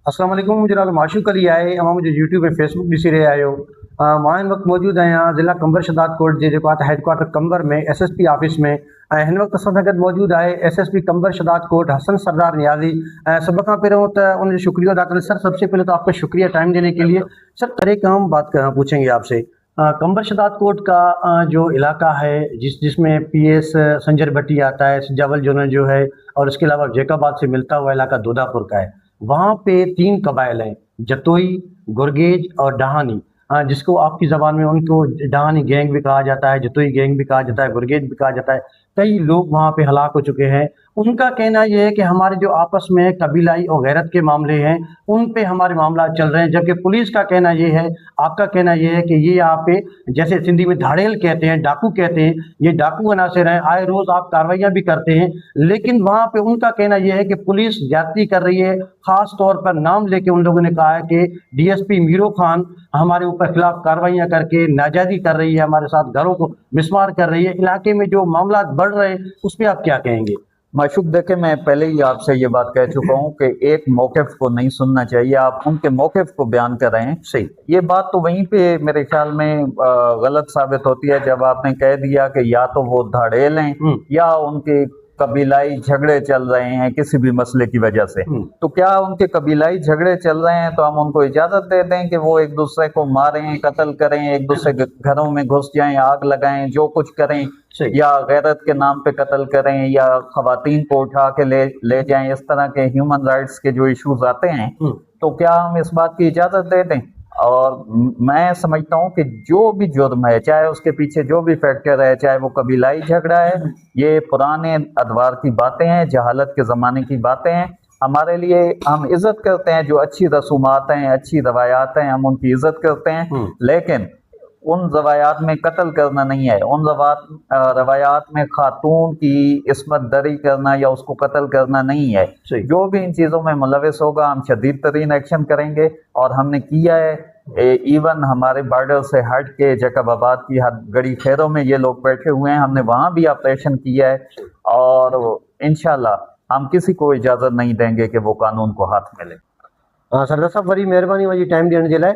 अस्सलाम वालेकुम। मुंहिंजो नालो माशूक अली आहे। तव्हां मुंहिंजो यूट्यूब ऐं फेसबुक ॾिसी रहिया आहियो। मां हिन वक़्तु मौजूदु आहियां ज़िला कंबर शदाद कोट जे जेको आहे हेडक्वार्टर कंबर में SSP ऑफिस में। ऐं हिन वक़्तु असां सां गॾु मौजूदु आहे SSP कंबर शदाद कोट हसन सरदार नियाज़ी। ऐं सभ खां पहिरियों त उनजो शुक्रिया अदा करें। सर, सबसे पहले तो आपका शुक्रिया टाइम देने के लिए। सर, एक हम बात पूछेंगे आपसे। कंबर शदाद कोट का जो इलाका है जिसमें PS संजर भट्टी आता है, सिजावल जोनल जो है, और उसके अलावा जैकाबाद से मिलता हुआ इलाका दोदापुर का है। वहाँ पे 3 कबाइल हैं, जतोई, गुरगेज और डहानी। जिसको आपकी ज़बान में उनको डहानी गैंग भी कहा जाता है, जतोई गैंग भी कहा जाता है, गुरगेज भी कहा जाता है। कई लोग वहाँ पे हलाक हो चुके हैं। उनका कहना ये है कि हमारे जो आपस में कबीलाई और गैरत के मामले हैं उन पे हमारे मामला चल रहे हैं, जबकि पुलिस का कहना ये है, आपका कहना ये है कि ये यहाँ पे जैसे सिंधी में धाड़ेल कहते हैं, डाकू कहते हैं, ये डाकू अनासिर हैं। आए रोज़ आप कार्रवाइयाँ भी करते हैं, लेकिन वहाँ पे उनका कहना ये है कि पुलिस ज्यादती कर रही है। ख़ास तौर पर नाम लेके उन लोगों ने कहा है कि DSP मीरो खान हमारे ऊपर खिलाफ कार्रवाइयाँ करके नाजायज़ी कर रही है, हमारे साथ घरों को मिसमार कर रही है। इलाके में जो मामला बढ़ रहे हैं उस पर आप क्या कहेंगे? माशूक, देखे, मैं पहले ही आपसे ये बात कह चुका हूँ कि एक मौक़िफ़ को नहीं सुनना चाहिए, आप उनके मौक़िफ़ को बयान कर रहे हैं। सही। ये बात तो वहीं पे मेरे ख्याल में गलत साबित होती है जब आपने कह दिया कि या तो वो धाड़ेल हैं या उनके कबीलाई झगड़े चल रहे हैं किसी भी मसले की वजह से। तो क्या उनके कबीलाई झगड़े चल रहे हैं तो हम उनको इजाज़त दे दें कि वो एक दूसरे को मारें, कत्ल करें, एक दूसरे के घरों में घुस जाएं, आग लगाएं, जो कुछ करें, या गैरत के नाम पे कत्ल करें, या खवातीन को उठा के ले जाएं? इस तरह के ह्यूमन राइट्स के जो इश्यूज आते हैं, तो क्या हम इस बात की इजाज़त दे दें? और मैं समझता हूँ कि जो भी जुर्म है, चाहे उसके पीछे जो भी फैक्टर है, चाहे वो कबीलाई झगड़ा है, ये पुराने अदवार की बातें हैं, जहालत के ज़माने की बातें हैं। हमारे लिए, हम इज़्ज़त करते हैं जो अच्छी रसूमात हैं, अच्छी रवायात हैं, हम उनकी इज़्ज़त करते हैं, लेकिन उन रवायात में कत्ल करना नहीं है। उन रवायात में खातून की इस्मत दरी करना या उसको कत्ल करना नहीं है। जो भी इन चीज़ों में मुलविस होगा, हम शदीद तरीन एक्शन करेंगे, और हमने किया है। इवन हमारे बॉर्डर से हट के जैकबाबाद की गड़ी खैरों में ये लोग बैठे हुए हैं, हमने वहाँ भी ऑपरेशन किया है, और इंशाल्लाह हम किसी को इजाज़त नहीं देंगे कि वो कानून को हाथ में ले। सरदार साहब, वरी महिरबानी मुंहिंजी टाइम ॾियण जे लाइ।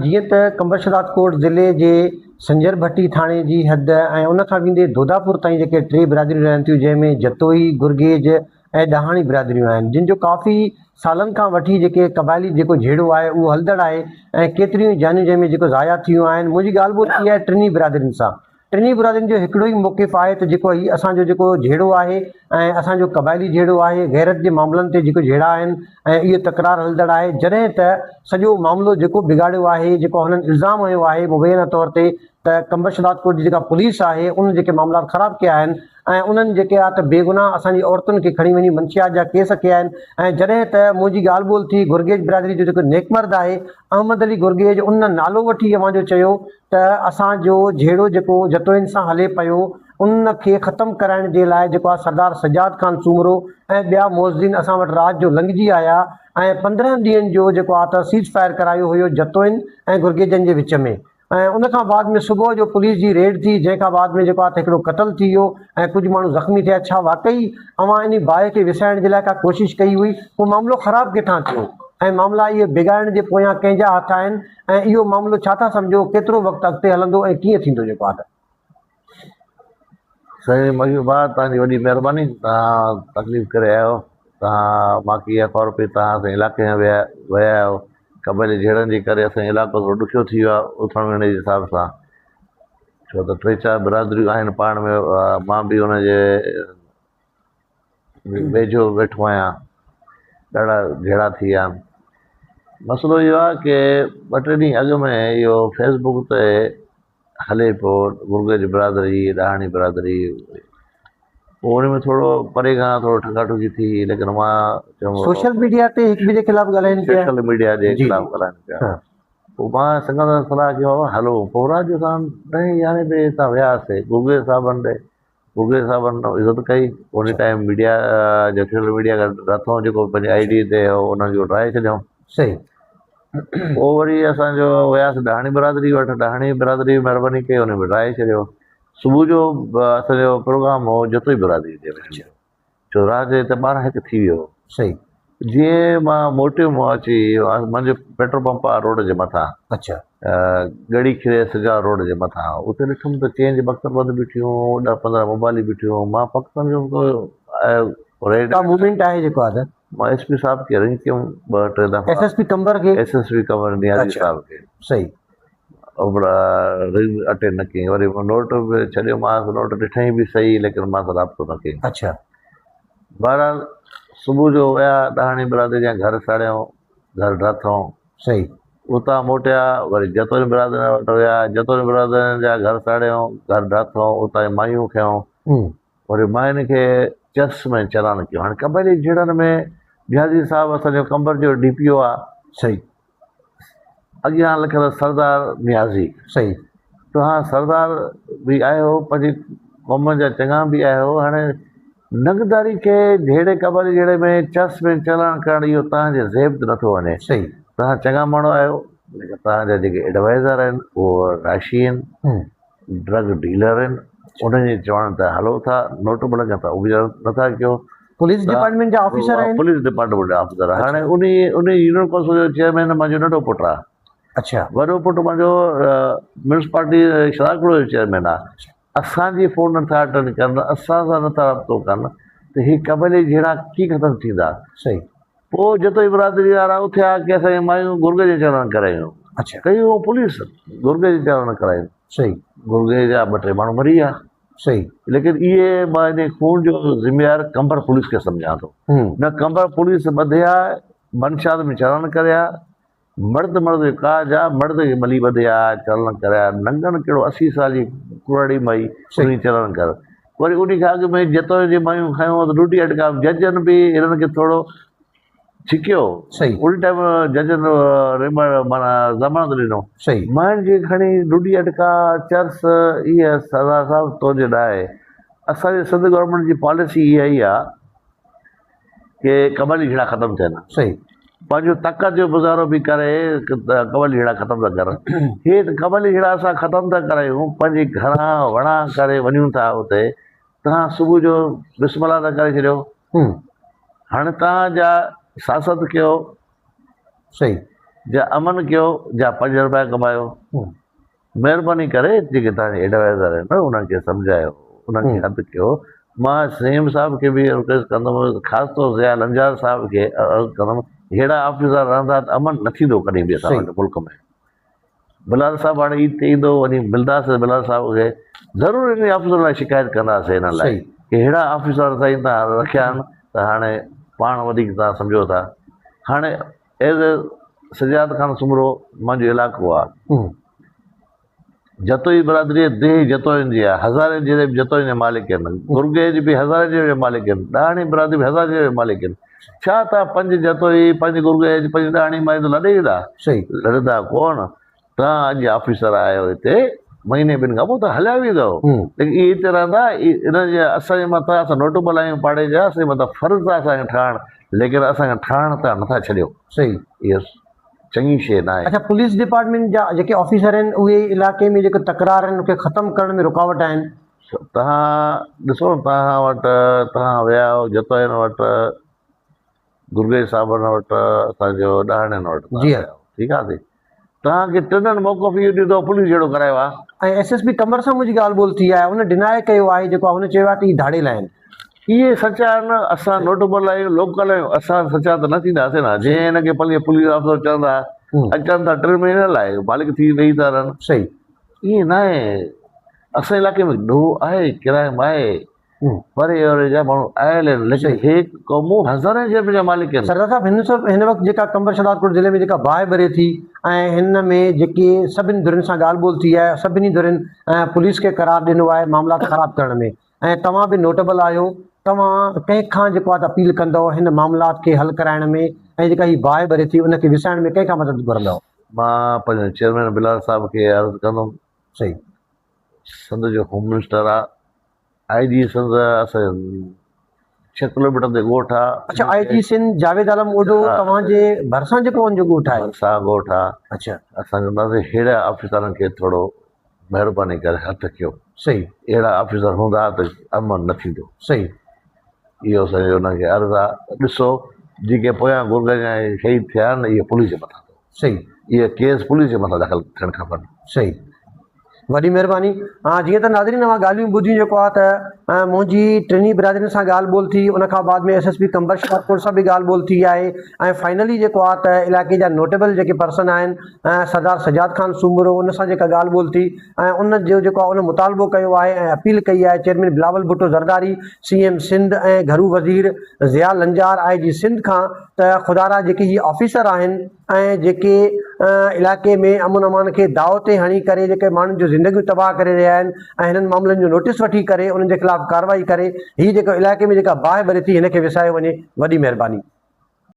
जीअं त कंबर शदाद कोट ज़िले जे संजर भट्टी थाणे जी हद ऐं उन खां वेंदे दोदापुर ताईं जेके 3 बिरादरियूं रहनि थियूं, जंहिंमें जतोई, गुरगेज ऐं डहाणी बिरादरियूं आहिनि, जिन जो काफ़ी सालनि खां वठी जेके क़बाइली जेको झेड़ो आहे उहो हलंदड़ आहे, ऐं केतिरियूं जानियूं जंहिंमें जेको ज़ाया थियूं आहिनि। मुंहिंजी ॻाल्हि ॿोल थी आहे टिनी बिरादरियुनि सां। टिनी बिरादरियुनि जो हिकिड़ो ई मौक़िफ़ आहे त जेको हीउ असांजो जेको झेड़ो आहे ऐं असांजो क़बाइली झेड़ो आहे, गैरत जे मामलनि ते जेको झेड़ा आहिनि, ऐं इहो तकरार हलंदड़ आहे। जॾहिं त सॼो मामिलो जेको बिगाड़ियो आहे, जेको हुननि इल्ज़ाम हयो आहे मुबैना तौर ते त कंबर शदाद कोट जी जेका पुलिस आहे उन जेके मामला ख़राब कया आहिनि, ऐं उन्हनि जेके आहे त बेगुनाह असांजी औरतुनि खे खणी वञी मंशियात जा केस कया आहिनि। ऐं जॾहिं त मुंहिंजी ॻाल्हि ॿोल थी गुरगेज बिरादरी जो जेको नेकमर्द आहे अहमद अली गुरगेज, उन नालो वठी अवां जो चयो त असांजो झेड़ो जेको जतोइनि सां हले पियो उन खे ख़तमु कराइण जे लाइ जेको आहे सरदार सजाद खान सूमरो ऐं ॿिया मुअज़्ज़िन असां वटि राति जो लंघिजी आया, ऐं 15 ॾींहंनि जो जेको आहे त सीज़ फायर करायो हुयो जतोइनि ऐं गुरगेजनि जे विच में। ऐं उन खां बाद में सुबुह जो पुलिस जी रेड थी, जंहिंखां बाद में जेको आहे त हिकिड़ो क़त्ल थी वियो ऐं कुझु माण्हू ज़ख़्मी थिया। छा वाक़ई अवां इन बाहि खे विसाइण जे लाइ का कोशिशि कई हुई? उहो मामिलो ख़राबु किथां थियो, ऐं मामला इहे बिगाड़ण जे पोयां कंहिंजा हथ आहिनि, ऐं इहो मामिलो छा था सम्झो, केतिरो वक़्तु अॻिते हलंदो ऐं कीअं थींदो जेको आहे? साईं मयूबाद, तव्हांजी वॾी महिरबानी, तव्हां तकलीफ़ करे आया आहियो। तव्हां मांखे इहा ख़बर पई तव्हां असांजे इलाइक़े में विया आहियो। क़बाइली झेड़नि जे करे असांजो इलाइक़ो थोरो ॾुखियो थी वियो आहे उथण वेहण जे हिसाब सां, छो त 3-4 बिरादरियूं आहिनि पाण में। मां बि हुनजे वेझो वेठो आहियां, ॾाढा झेड़ा थी विया आहिनि। मसइलो इहो आहे कि 2-3 ॾींहं अॻु में इहो फेसबुक ते हले पियो गुरगेज बिरादरी, डहाणी बिरादरी, पोइ उन में थोरो परे खां थोरो ठकाठुकी थी, लेकिन मां चयो सोशल मीडिया ते हिक ॿिए जे ख़िलाफ़ ॻाल्हाइनि पिया, सोशल मीडिया जे ख़िलाफ़ ॻाल्हाइनि पिया। पोइ मां संगत सां सलाह कयो, हलो पोइ राति जो असां 10-11 बजे हितां वियासीं गुरगेज साहिबनि ॾे। गुरगेज साहिबनि इज़त कई। उन टाइम मीडिया जो सोशल मीडिया रथों जेको पंहिंजी ID ते उन्हनि जो ठाहे छॾियऊं। सही। पोइ वरी असांजो वियासीं डहाणी बिरादरी वटि। डहाणी बिरादरी महिरबानी कई, उन में ठाहे छॾियो। सुबुह जो असांजो प्रोग्राम हो जतोई बिरादरी जे में, छो राति जो हिते 12-1 थी वियो। सही। जीअं मां मोटियो मां अची मुंहिंजो पेट्रोल पंप आहे रोड जे मथां, अच्छा गड़ी खिरे सजा रोड जे मथां, उते ॾिठुमि त चेंज बख़्तरबंद बीठियूं, 10-15 मोबाइल बीठियूं। मां पक सम्झुमि रेड का मूवमेंट आहे जेको आहे मां एसपी साहब खे रिंग कयुमि 2-3 दफ़ा, एसएसपी कंबर खे। एसएसपी कंवर नियाज़ी अच्छा। साहब खे, सही रिंग अटेंड न कयईं। वरी मां नोट बि छॾियोमांसि, नोट ॾिठई बि सही, लेकिन मां सां राब्तो न कयईं। अच्छा बहरहाल सुबुह जो विया ॾहाणी बिरादरी जा घर साड़ियऊं, घर ड्राथऊं। सही उतां मोटिया वरी जतोई बिरादर वटि विया, जतोई बिरादरनि जा घर साड़ियऊं, घर ड्राथऊं, उतां जी मायूं खयूं। वरी मायुनि खे चस में चलान कयो। हाणे कबैली झिड़नि में नियाज़ी साहब असांजो कंबर जो DPO आहे, सही अॻियां लिखियलु सरदार नियाज़ी। सही तव्हां सरदार बि आहियो, पंहिंजी क़ौम जा चङा बि आहियो। हाणे नंगदारी खे जहिड़े कबैली जहिड़े में चस में चलान करणु इहो तव्हांजे ज़ेब ते नथो वञे। सही तव्हां चङा माण्हू आहियो, लेकिन तव्हांजा जेके एडवाइज़र आहिनि उहो राशी आहिनि, ड्रग डीलर आहिनि, उन्हनि जे चवण ते हलो था, नोट बि लॻनि था, उहे नथा कयो। पुलिस डिपार्टमेंट जा ऑफिसर आहिनि। पुलिस डिपार्टमेंट जा ऑफिसर। हाणे उन यूनियन काउंसिल जो चेयरमैन मुंहिंजो नंढो पुटु आहे। अच्छा वॾो पुटु मुंहिंजो म्यूनिसिपालिटी शराकड़ो जो चेयरमैन आहे। असांजी फ़ोन नथा अटेंड कनि, असां सां नथा राब्तो कनि, त हीअ कबैली जहिड़ा कीअं ख़तमु थींदा? सही पोइ जेतिरी बिरादरी वारा उथिया की असांजी मायूं गुर्गे जे चलन करायूं। अच्छा कयूं पुलिस गुर्गे जे चलन करायूं। सही गुर्गे जा 2-3 माण्हू मरी विया। सही लेकिन इहे मां इन खून जो ज़िम्मेवार कंबर पुलिस खे सम्झां थो। न कंबर पुलिस ॿधिया, मनशाद में चलन करिया, मर्द जो काज आहे, मर्द खे मली ॿधिया, चलन करिया। नंगन कहिड़ो 80 साल जी कुरड़ी माई उन चलन कर। वरी उन खां अॻु में जतोई जी मायूं खयूं त ॾुडी अटका। जजनि बि हिननि खे थोरो छिकियो। सही उन टाइम जजनि माना ज़मानत ॾिनो। सही मायुनि खे खणी ॾुडी अटका, चर्स, इहा सरदार साहिबु तुंहिंजे न आहे। असांजे सिंध गवर्नमेंट जी पॉलिसी इहा ई आहे की कबैली झेड़ा ख़तमु थियनि। सही पंहिंजो ताक़त जो गुज़ारो बि करे कबैली झेड़ा ख़तमु था करनि। हे त कबैली झेड़ा असां ख़तमु था करायूं, पंहिंजे घरां वणा करे वञूं था उते। तव्हां सुबुह जो बिस्मिल्लाह था करे छॾियो। हाणे तव्हांजा सासत कयो, सही जा अमन कयो, जा 5 रुपया कमायो। महिरबानी करे जेके तव्हांजे एडवाइज़र आहिनि न उन्हनि खे सम्झायो, उन्हनि खे हद कयो। मां सीएम साहिब खे बि रिक्वेस्ट कंदुमि, ख़ासि तौर ज़िया लंजार साहिब खे अर्ज़ु कंदुमि, अहिड़ा ऑफिसर रहंदा त अमन न थींदो कॾहिं बि असां वटि मुल्क में। बिलाल साहिबु हाणे ईद ते ईंदो, वञी मिलंदासीं बिलाल साहिब खे, ज़रूरु इन ऑफिसर लाइ शिकायत कंदासीं हिन लाइ की अहिड़ा ऑफिसर साईं तव्हां रखिया आहिनि त हाणे पाण वधीक तव्हां सम्झो था। हाणे एज़ सजाद खान सुमरो मुंहिंजो इलाइक़ो आहे, जतोई बिरादरी देह जतोइनि जी आहे, हज़ारे जहिड़े बि जतोइनि जा मालिक आहिनि, गुर्गे जी बि हज़ारे जहिड़े मालिक आहिनि, ॾहाणी बिरादरी बि हज़ारे जहिड़े मालिक आहिनि। छा तव्हां 5 जतोई, 5 गुर्गे, 5 ॾहाणी माई त लॾे ईंदा? सही लड़ंदा कोन। तव्हां अॼु ऑफिसर आहियो हिते, महीने ॿिनि खां पोइ त हलिया वेंदव। लेकिन इहे हिते रहंदा, इनजे असांजे मथां असां नोट हलायूं पाड़े जा, असांजे मथां फ़र्ज़ु आहे असांखे ठहणु, लेकिन असांखे ठहण त नथा छॾियो। सही इहो चङी शइ न आहे। अच्छा पुलिस डिपार्टमेंट जा जेके ऑफिसर आहिनि उहे इलाइक़े में जेके तकरार आहिनि उनखे ख़तमु करण में रुकावट आहिनि। तव्हां ॾिसो, तव्हां वटि तव्हां विया आहियो जतोइनि वटि, गुर्गे साहिबनि वटि, असांजो ॾहाणियुनि वटि, जी ठीकु आहे। तव्हांखे 3 मौक़फ़ इहो ॾिनो पुलिस जहिड़ो करायो आहे। ऐं SSP कंबर सां मुंहिंजी ॻाल्हि ॿोल थी आहे, उन डिनाए कयो आहे, जेको आहे हुन चयो आहे त इहे धाड़ेल आहिनि। इहे सचा आहिनि। असां नोटेबल आहियूं, लोकल आहियूं, असां सचा त न थींदासीं न। जीअं हिनखे पुलिस ऑफिसर चवंदा अचनि था 3 महीने लाइ मालिक थी वेही था रहनि। सही ईअं न आहे। असांजे इलाइक़े में ॾोह आहे, किरायम आहे, परे वरे जा माण्हू आयल आहिनि, लेकिन हे क़ौमूं हज़ारे जे जा मालिक आहिनि। सरदार साहिबु हिन वक़्तु जेका कंबर शहदादपुर ज़िले में जेका बाहि ॿरे थी ऐं हिन में जेके सभिनी धुरियुनि सां ॻाल्हि ॿोल थी आहे, सभिनी धुरियुनि पुलिस खे करार ॾिनो आहे मामला ख़राबु करण में, ऐं तव्हां बि नोटेबल आहियो। तव्हां कंहिंखां जेको आहे अपील कंदव हिन मामलात खे हल कराइण में, ऐं जेका हीअ बाहि ॿरे थी उनखे विसाइण में कंहिंखां मदद घुरंदव? मां पंहिंजे चेयरमैन बिलाल साहिब खे अर्ज़ु कंदुमि। सही सिंध जो होम मिनिस्टर आहे, IG सिंध असांजो 6 किलोमीटर ते ॻोठु आहे। अच्छा IG सिंध जावेद आलम ओडो तव्हांजे भरिसां जेको हुनजो ॻोठु आहे? भरिसां ॻोठु आहे। अच्छा असां चवंदासीं अहिड़ा ऑफिसरनि खे थोरो महिरबानी करे हथु कयो। सही अहिड़ा ऑफिसर हूंदा त अमन न थींदो। सही इहो असांजो हुनखे अर्ज़ु आहे। ॾिसो जेके पोयां गुरगंज ऐं शहीद थिया आहिनि इहे पुलिस जे मथां सही इहे केस पुलिस जे मथां दाख़िल थियणु खपनि। सही, वॾी महिरबानी। जीअं त नाज़रीन अवां ॻाल्हियूं ॿुधियूं जेको आहे त मुंहिंजी टिनी बिरादरियुनि सां ॻाल्हि ॿोल थी, उन खां बाद में SSP कंबर शाहपुर सां बि ॻाल्हि ॿोल थी आहे ऐं फाइनली जेको आहे त इलाइक़े जा नोटेबल जेके पर्सन आहिनि सरदार सजाद खान सूमरो उन सां जेका ॻाल्हि ॿोल थी ऐं उन जो जेको आहे उन मुतालबो कयो आहे ऐं अपील कई आहे चेयरमैन बिलावल भुट्टो ज़रदारी, CM सिंध ऐं घरू वज़ीर ज़िया लंजार IG सिंध खां त ख़ुदारा जेके ही ऑफिसर आहिनि ऐं जेके इलाइक़े में अमन अमान खे दाव ते हणी करे जेके माण्हुनि जूं ज़िंदगियूं तबाह करे रहिया आहिनि ऐं हिननि मामलनि जो नोटिस वठी करे उन्हनि जे ख़िलाफ़ कार्रवाई करे हीअ जेको इलाइक़े में जेका बाहि भरे थी हिन खे विसायो वञे। वॾी महिरबानी।